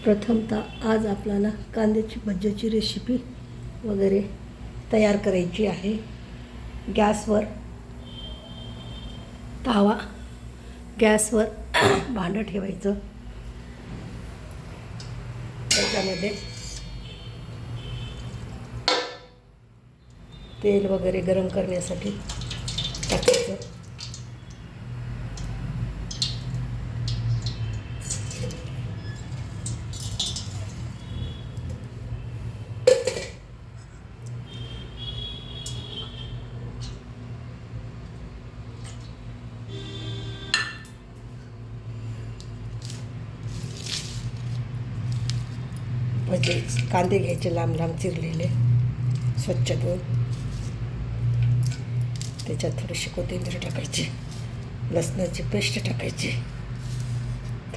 प्रथमतः आज आपल्याला कांद्याची भज्याची रेसिपी वगैरे तयार करायची आहे. गॅसवर भांडं ठेवायचं. त्याच्यामध्ये तेल वगैरे गरम करण्यासाठी टाकायचं. भजे कांदे घ्यायचे लांब लांब चिरलेले, स्वच्छ धुवून. त्याच्यात थोडीशी कोथिंबीर टाकायची, लसणाची पेस्ट टाकायची,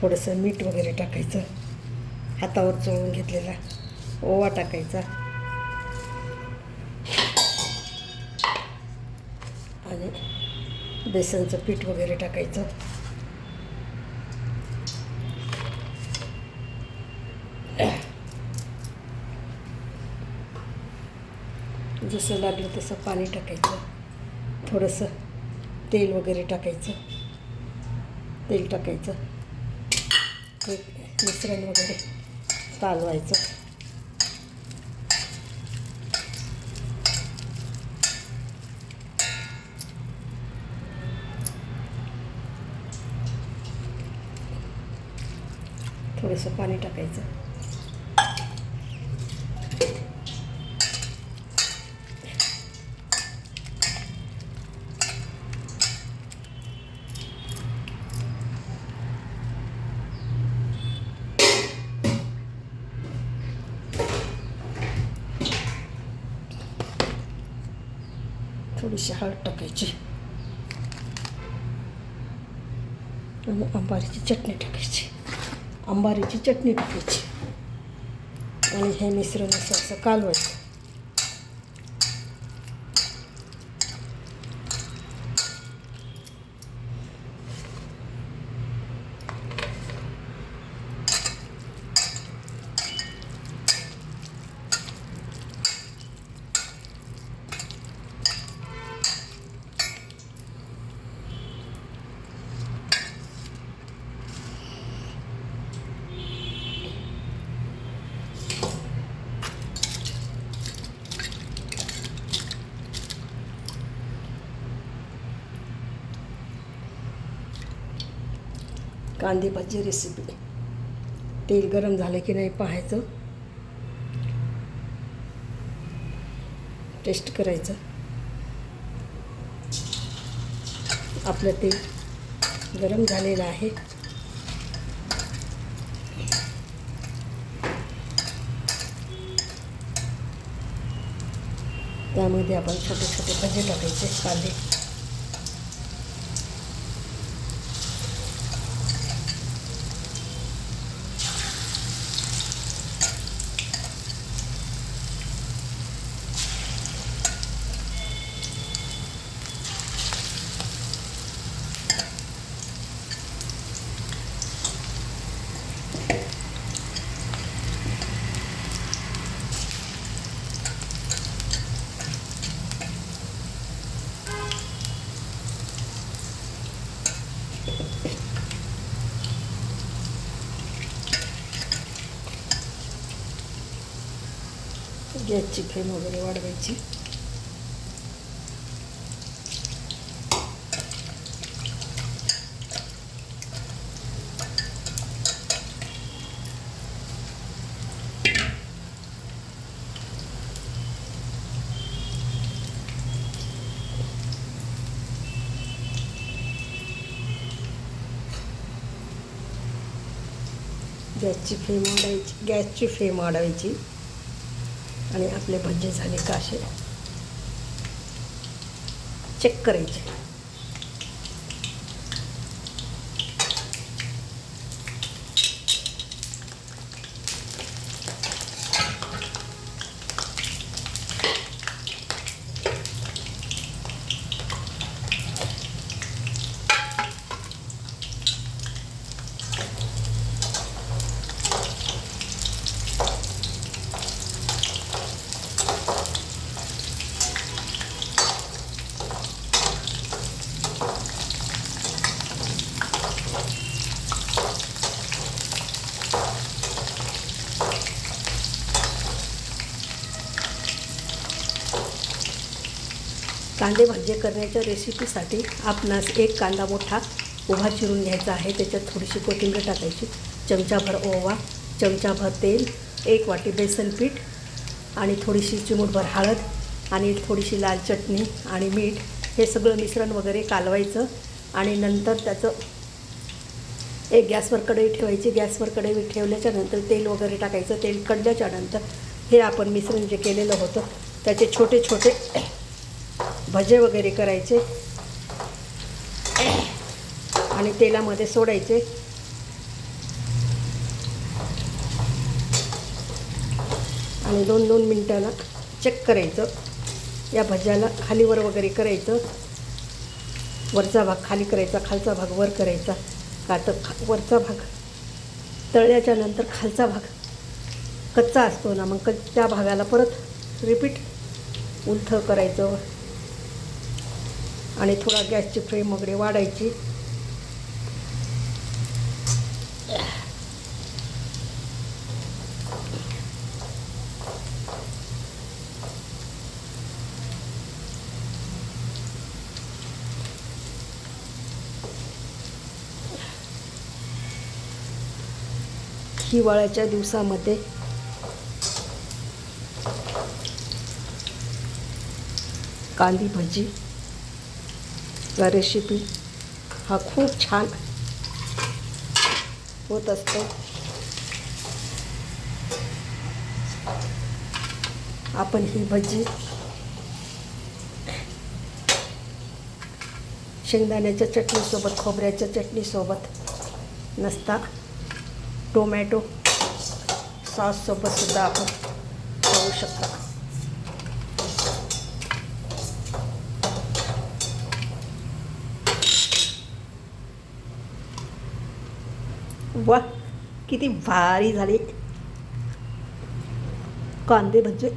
थोडंसं मीठ वगैरे टाकायचं, हातावर चोळून घेतलेला ओवा टाकायचा आणि बेसनचं पीठ वगैरे टाकायचं. जसं लागलं तसं पाणी टाकायचं. थोडंसं तेल वगैरे टाकायचं. तेल टाकायचं. हे मिश्रण वगैरे कालवायचं. थोडंसं पाणी टाकायचं. थोडीशी हळद टाकायची आणि अंबारीची चटणी टाकायची. आणि हे मिश्रण असं कालवायचं. कांदे भजी रेसिपी. तेल गरम झालं की नाही पाहायचं, टेस्ट करायचं. आपलं तेल गरम झालेलं आहे. त्यामध्ये आपण छोटे छोटे भजे टाकायचे. कांदे गॅसची फ्लेम वगैरे वाढवायची. गॅसची फ्लेम वाढवायची आणि आपले भजे झाले का असे चेक करायचे. कांदे भजे करण्याच्या रेसिपीसाठी आपणास एक कांदा मोठा उभा चिरून घ्यायचा आहे. त्याच्यात थोडीशी कोथिंबीर टाकायची, चमचाभर ओवा, चमचाभर तेल, 1 वाटी बेसन पीठ आणि थोडीशी चिमूटभर हळद आणि थोडीशी लाल चटणी आणि मीठ, हे सगळं मिश्रण वगैरे कालवायचं. आणि नंतर त्याचं एक गॅसवर कढई ठेवायची. गॅसवर कढई ठेवल्याच्या नंतर तेल वगैरे टाकायचं. तेल कढल्याच्या नंतर हे आपण मिश्रण जे केलेलं होतं त्याचे छोटे छोटे भजे वगैरे करायचे आणि तेलामध्ये सोडायचे. आणि 2-2 मिनटाला चेक करायचं. या भज्याला खालीवर वगैरे करायचं. वरचा भाग खाली करायचा, खालचा भाग वर करायचा. का तर वरचा भाग तळल्याच्या नंतर खालचा भाग कच्चा असतो ना, मग त्या भागाला परत रिपीट उलथं करायचं. आणि थोडा गॅसची फ्लेम वगैरे वाढायची. हिवाळ्याच्या दिवसामध्ये कांदी भजी चा रेसिपी हा खूप छान होत असतो. आपण ही भजी शेंगदाण्याच्या चटणीसोबत, खोबऱ्याच्या चटणीसोबत नसता टोमॅटो सॉससोबतसुद्धा आपण खाऊ शकतो. वा, किती भारी झाले कांदे भजे.